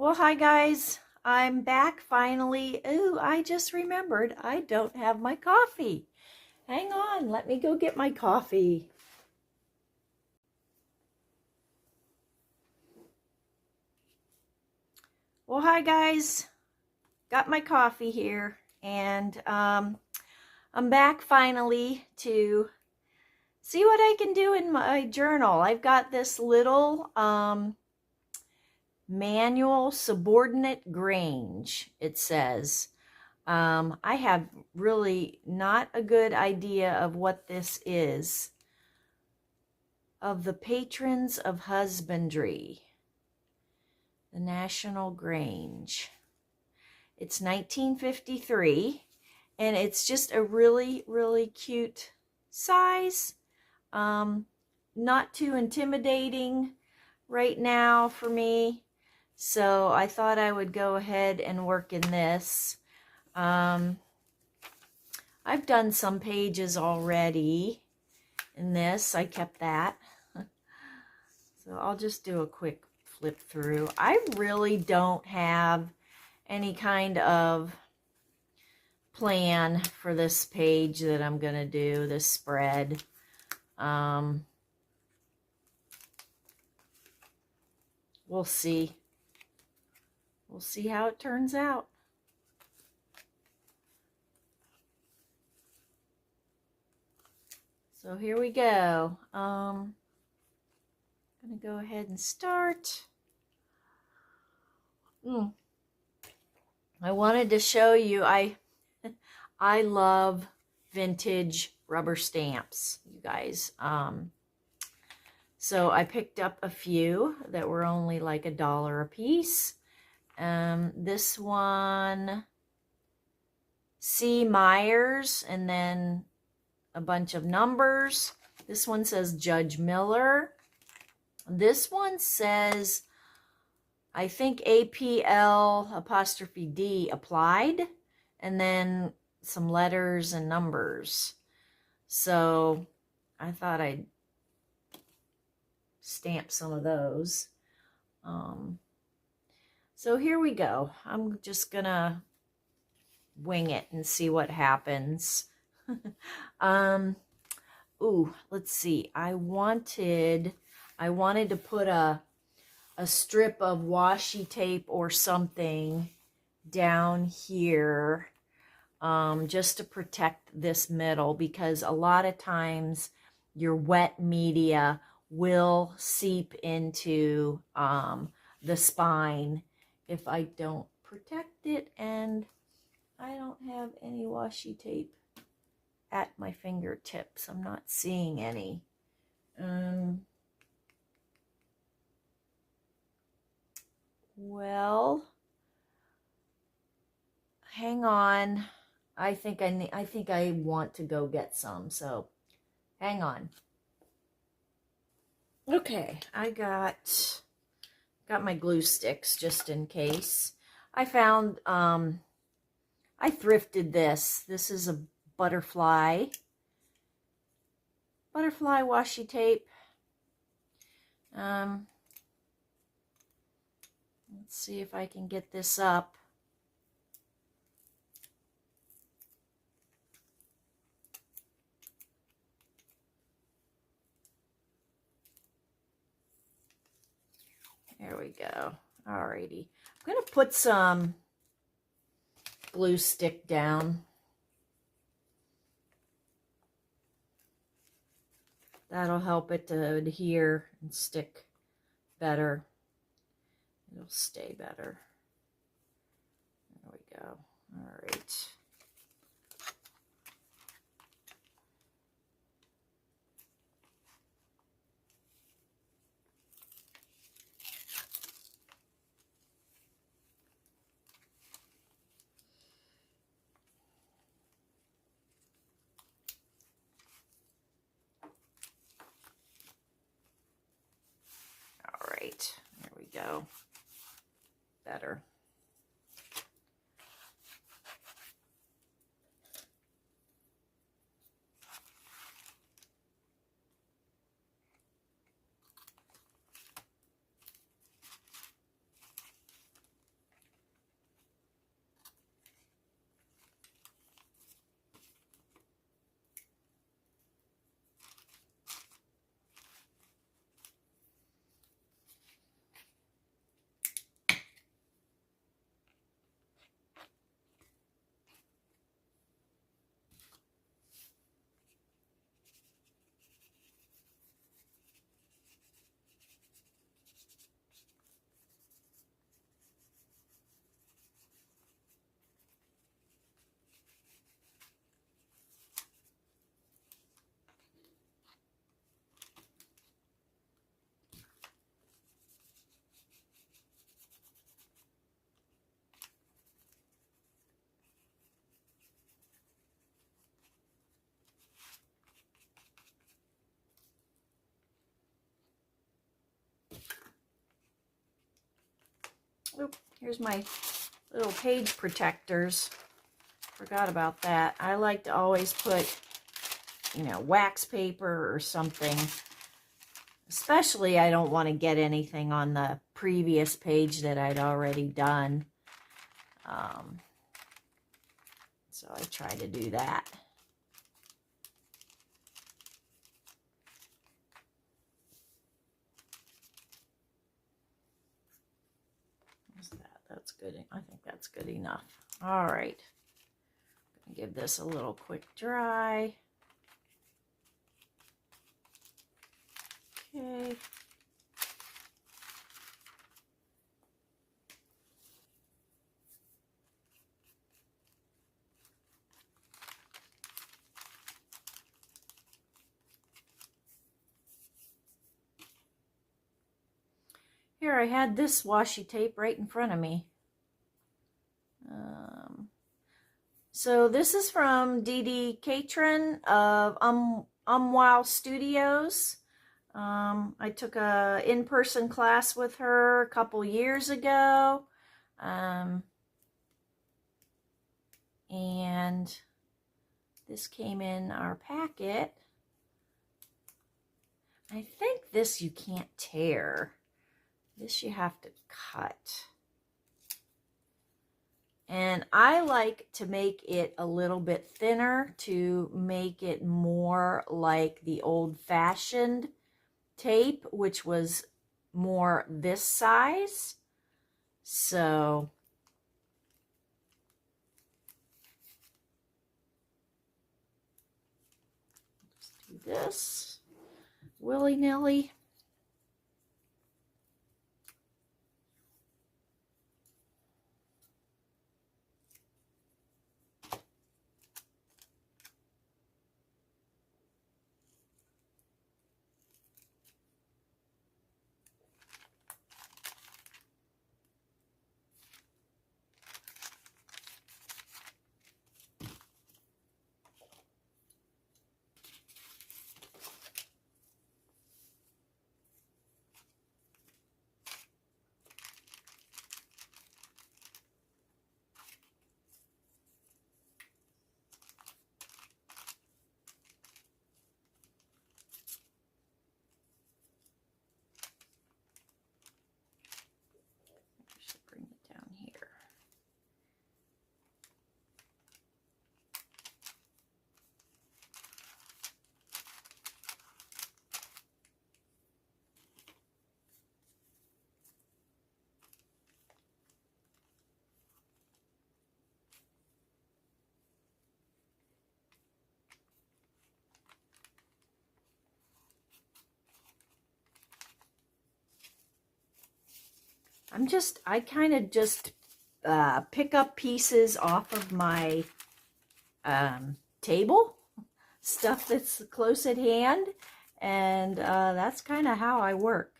Well, hi guys. I'm back finally. Ooh, I just remembered I don't have my coffee. Hang on, let me go get my coffee. Well, hi guys. Got my coffee here, and I'm back finally to see what I can do in my journal. I've got this little manual subordinate Grange, it says. I have really not a good idea of what this is. Of the Patrons of Husbandry, the National Grange. It's 1953, and it's just a really, really cute size. Not too intimidating right now for me, so I thought I would go ahead and work in this. I've done some pages already in this. I kept that. So I'll just do a quick flip through. I really don't have any kind of plan for this page that I'm going to do, this spread. We'll see. We'll see how it turns out. So here we go. I'm going to go ahead and start. I wanted to show you, I love vintage rubber stamps, you guys. So I picked up a few that were only like $1 a piece. This one, C. Myers, and then a bunch of numbers. This one says Judge Miller. This one says, I think APL''D applied, and then some letters and numbers. So I thought I'd stamp some of those. So here we go. I'm just gonna wing it and see what happens. Ooh, let's see. I wanted to put a strip of washi tape or something down here, just to protect this middle, because a lot of times your wet media will seep into the spine if I don't protect it, and I don't have any washi tape at my fingertips. I'm not seeing any. Well, hang on. I think I want to go get some, so hang on. Okay, I got my glue sticks just in case. I found I thrifted this. This is a butterfly washi tape. Let's see if I can get this up. There we go. Alrighty. I'm going to put some glue stick down. That'll help it to adhere and stick better. It'll stay better. There we go. All right. All right. There we go. Better. Oop, here's my little page protectors. Forgot about that. I like to always put, you know, wax paper or something. Especially I don't want to get anything on the previous page that I'd already done. So I try to do that. What's that? That's good. I think that's good enough. All right. I'm gonna give this a little quick dry. Okay. Here, I had this washi tape right in front of me. So this is from Dee Dee Catron of Wow Studios. I took a in-person class with her a couple years ago. And this came in our packet. I think this you can't tear. This you have to cut. And I like to make it a little bit thinner to make it more like the old-fashioned tape, which was more this size. So let's do this willy-nilly. I kind of just pick up pieces off of my table, stuff that's close at hand, and that's kind of how I work.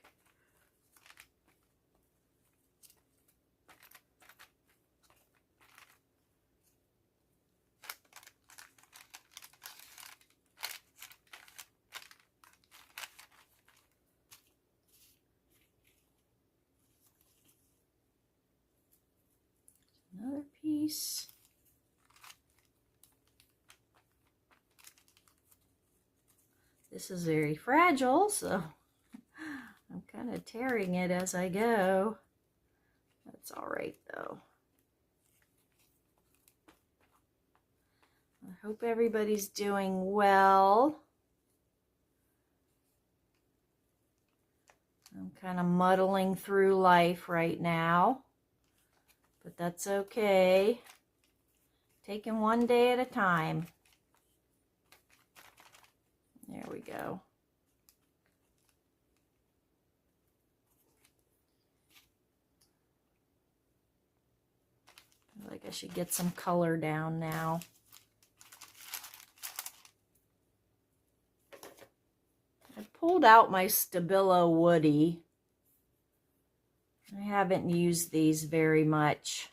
Another piece. This is very fragile, so I'm kind of tearing it as I go. That's all right, though. I hope everybody's doing well. I'm kind of muddling through life right now, but that's okay. Taking one day at a time. There we go. I feel like I should get some color down now. I pulled out my Stabilo Woody. I haven't used these very much.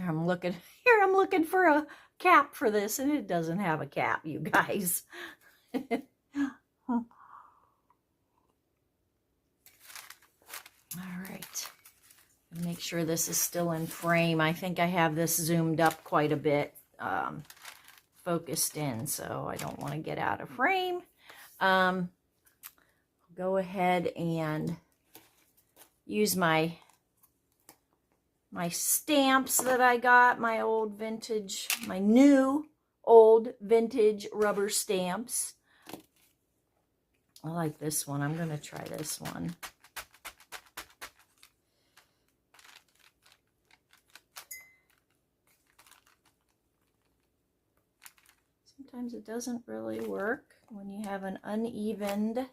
I'm looking for a cap for this, and it doesn't have a cap, you guys. All right. Make sure this is still in frame. I think I have this zoomed up quite a bit, focused in, so I don't want to get out of frame. Go ahead and use my stamps that I got, my new old vintage rubber stamps. I like this one. I'm going to try this one. Sometimes it doesn't really work when you have an uneven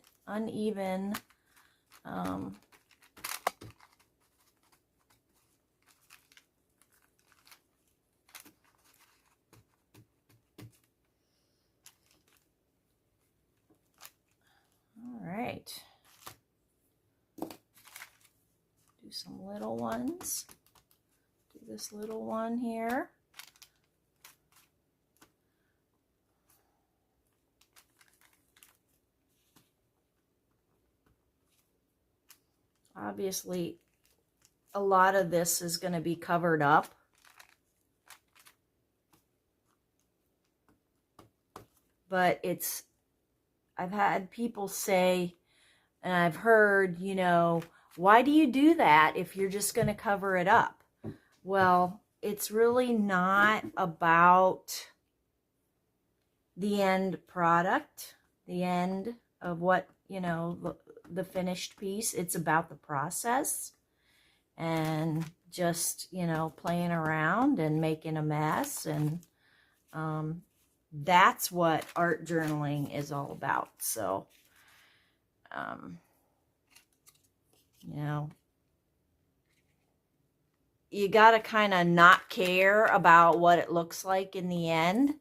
all right. Do some little ones. Do this little one here. Obviously, a lot of this is going to be covered up. But I've had people say, and I've heard, you know, why do you do that if you're just going to cover it up? Well, it's really not about the end product, the end of what, you know, the finished piece. It's about the process and just, you know, playing around and making a mess. And that's what art journaling is all about. So, you know, you got to kind of not care about what it looks like in the end.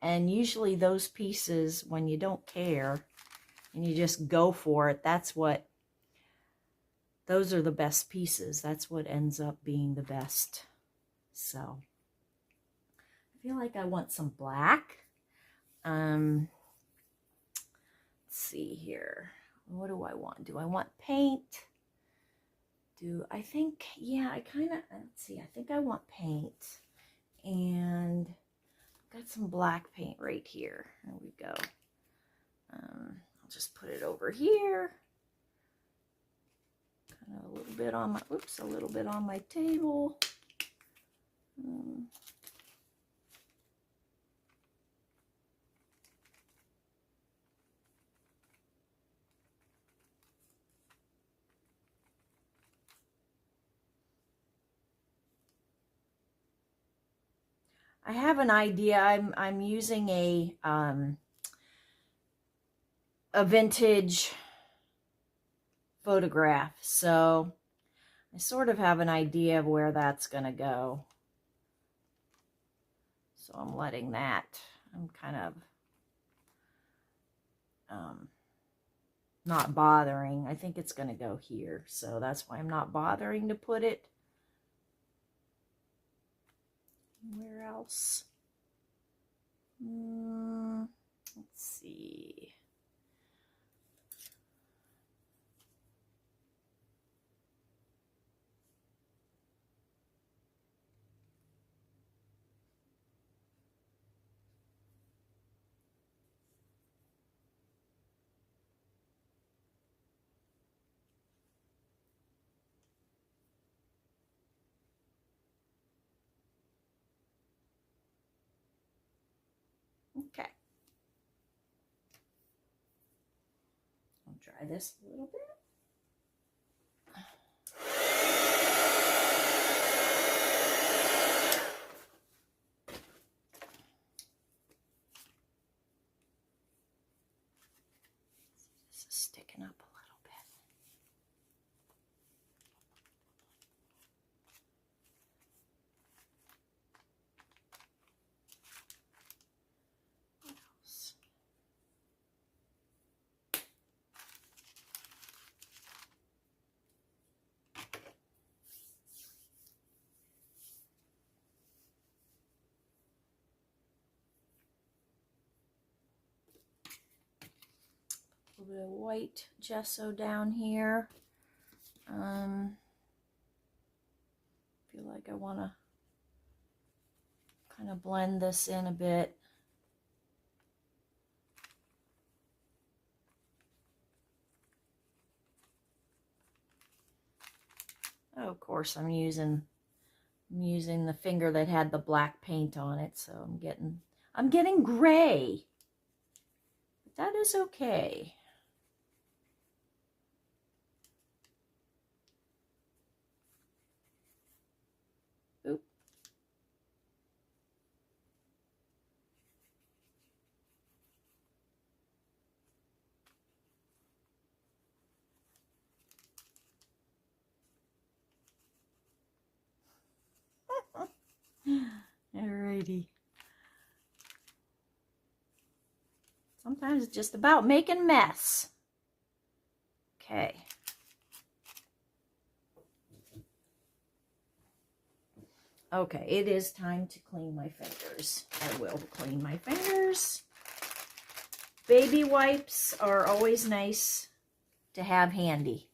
And usually those pieces, when you don't care and you just go for it, those are the best pieces. That's what ends up being the best. So I feel like I want some black. Let's see here. What do I want? Do I want paint? I think, yeah, let's see. I think I want paint. And I've got some black paint right here. There we go. I'll just put it over here. Kind of a little bit on my table. I have an idea. I'm using a vintage photograph, so I sort of have an idea of where that's gonna go. So I'm letting that. I'm kind of not bothering. I think it's gonna go here, so that's why I'm not bothering to put it. Where else? Let's see. Okay. I'll try this a little bit. This is sticking up a little bit. What else? bit of white gesso down here. Feel like I want to kind of blend this in a bit. Oh, of course, I'm using the finger that had the black paint on it, so I'm getting gray. But that is okay. Oop. Alrighty. Sometimes it's just about making mess. Okay. Okay, it is time to clean my fingers. I will clean my fingers. Baby wipes are always nice to have handy.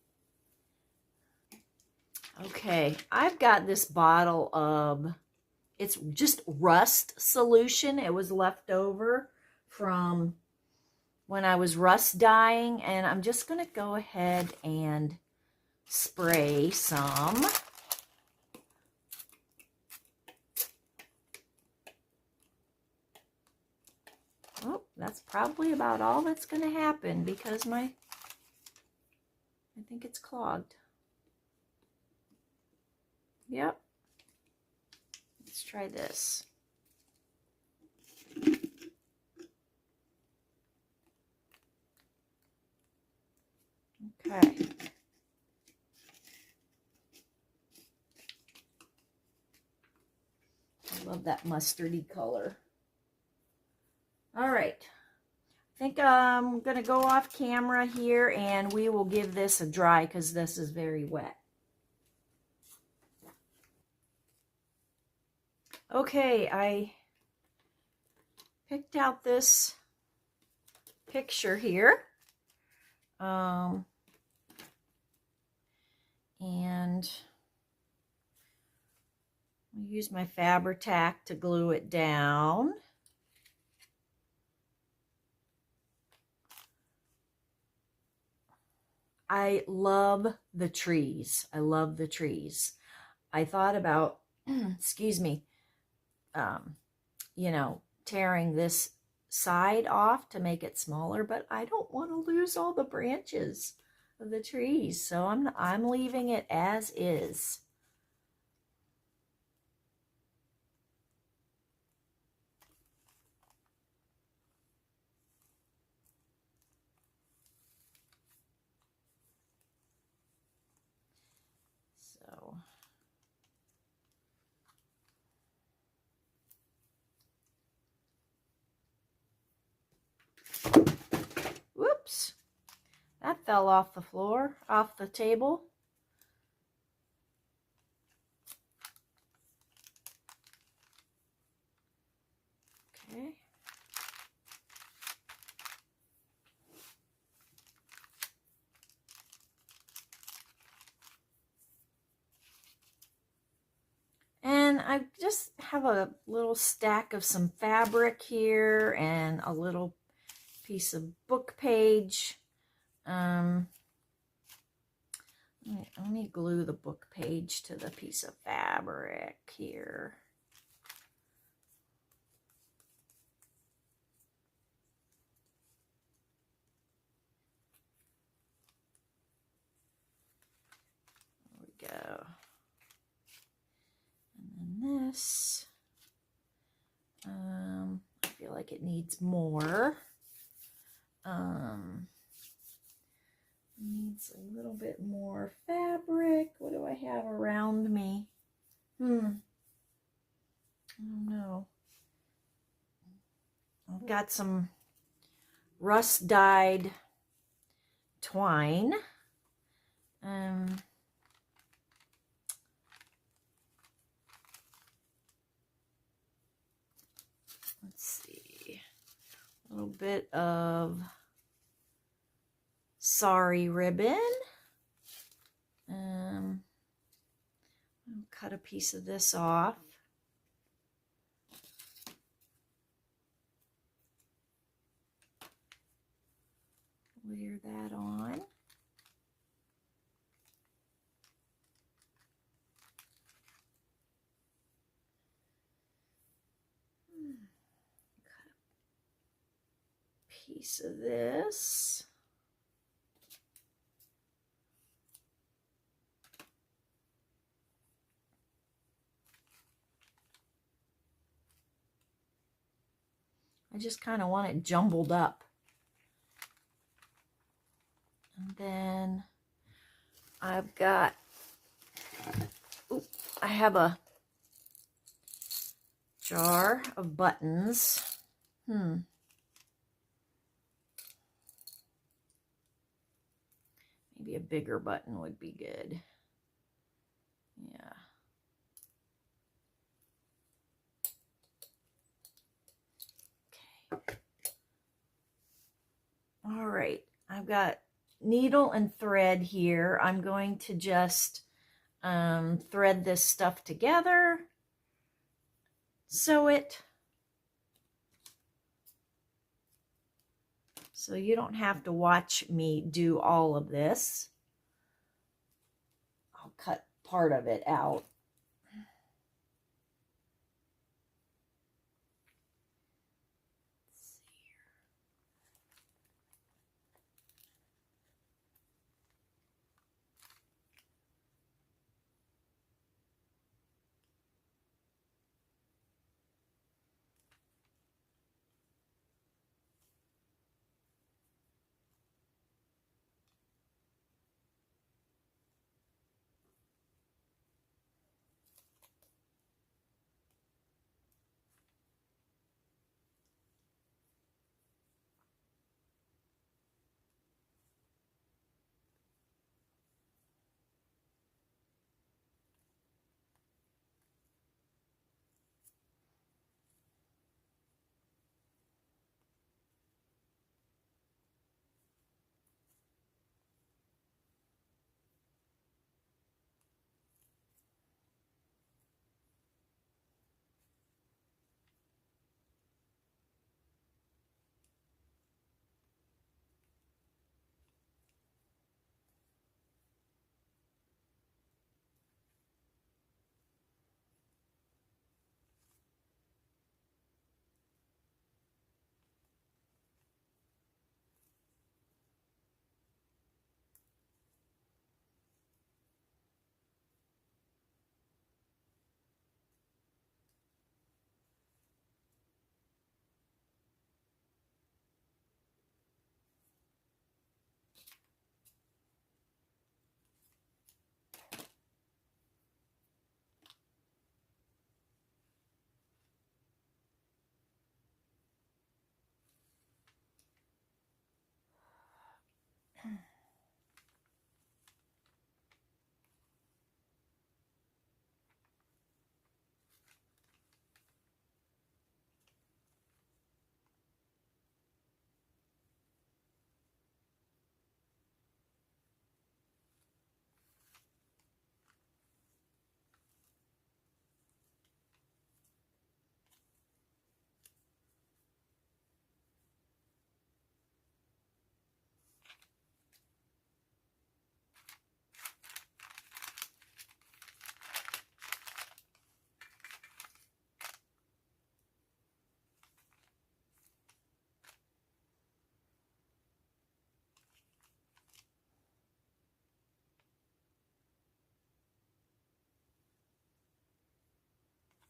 Okay, I've got this bottle of, it's just rust solution. It was left over from when I was rust dyeing, and I'm just going to go ahead and spray some. Oh, that's probably about all that's going to happen because I think it's clogged. Yep. Let's try this. Okay. I love that mustardy color. All right. I think I'm going to go off camera here and we will give this a dry because this is very wet. Okay, I picked out this picture here. And I'll use my Fabri-Tac to glue it down. I love the trees. I love the trees. I thought about, excuse me, you know, tearing this side off to make it smaller, but I don't want to lose all the branches of the trees, so I'm leaving it as is. So whoops, that fell off the floor, off the table. Okay. And I just have a little stack of some fabric here and a little piece of book page. Let me glue the book page to the piece of fabric here. There we go. And then this, I feel like it needs more. Needs a little bit more fabric. What do I have around me? I don't know. I've got some rust dyed twine. Let's see. A little bit of sari ribbon. I'll cut a piece of this off. Layer that on. Cut a piece of this. I just kind of want it jumbled up. And then I've got, I have a jar of buttons. Maybe a bigger button would be good. Yeah. Okay. All right. I've got needle and thread here. I'm going to just thread this stuff together, sew it. So you don't have to watch me do all of this. I'll cut part of it out.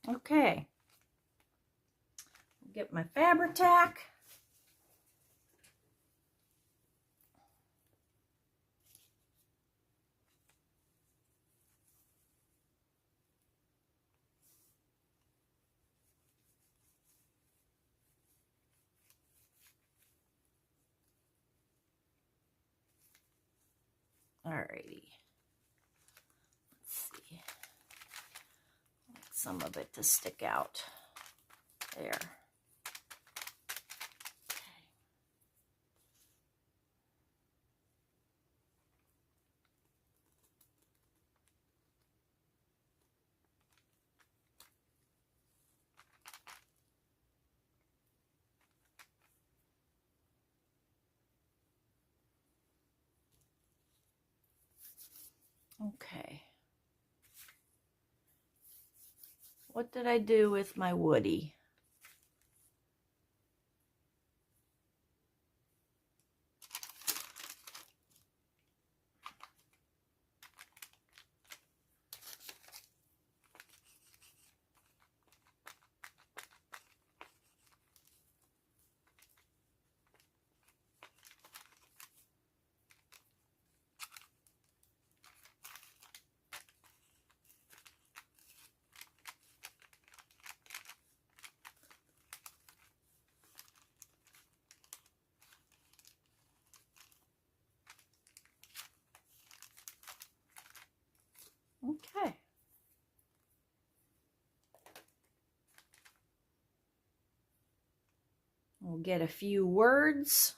Okay. Get my Fabri-Tac. Alrighty. Let's see. I want some of it to stick out. There. Okay. What did I do with my Woody? Okay. We'll get a few words.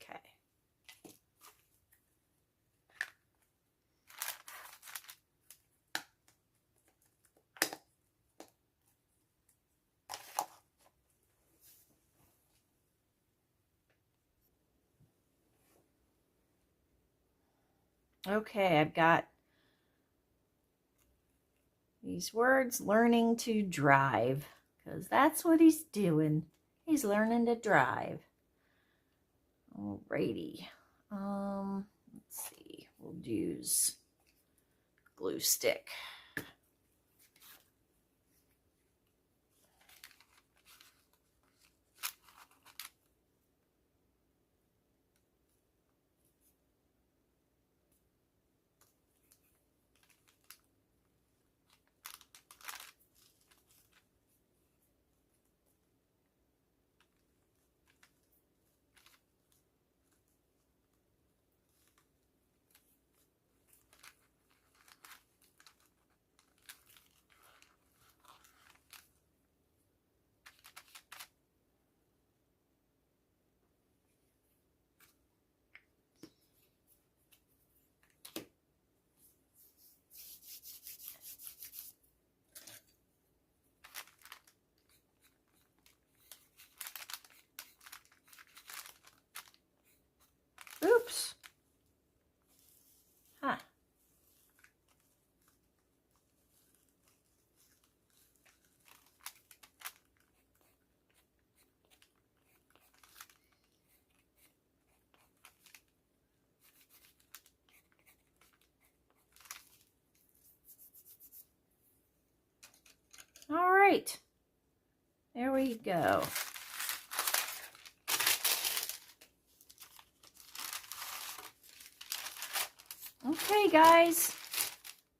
Okay. Okay, I've got these words, learning to drive, because that's what he's doing. He's learning to drive. Alrighty. Let's see. We'll use glue stick. Oops. Huh. All right. There we go. Okay, guys.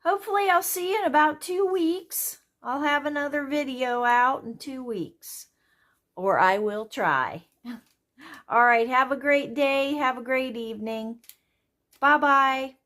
Hopefully I'll see you in about 2 weeks. I'll have another video out in 2 weeks. Or I will try. All right, have a great day. Have a great evening. Bye-bye.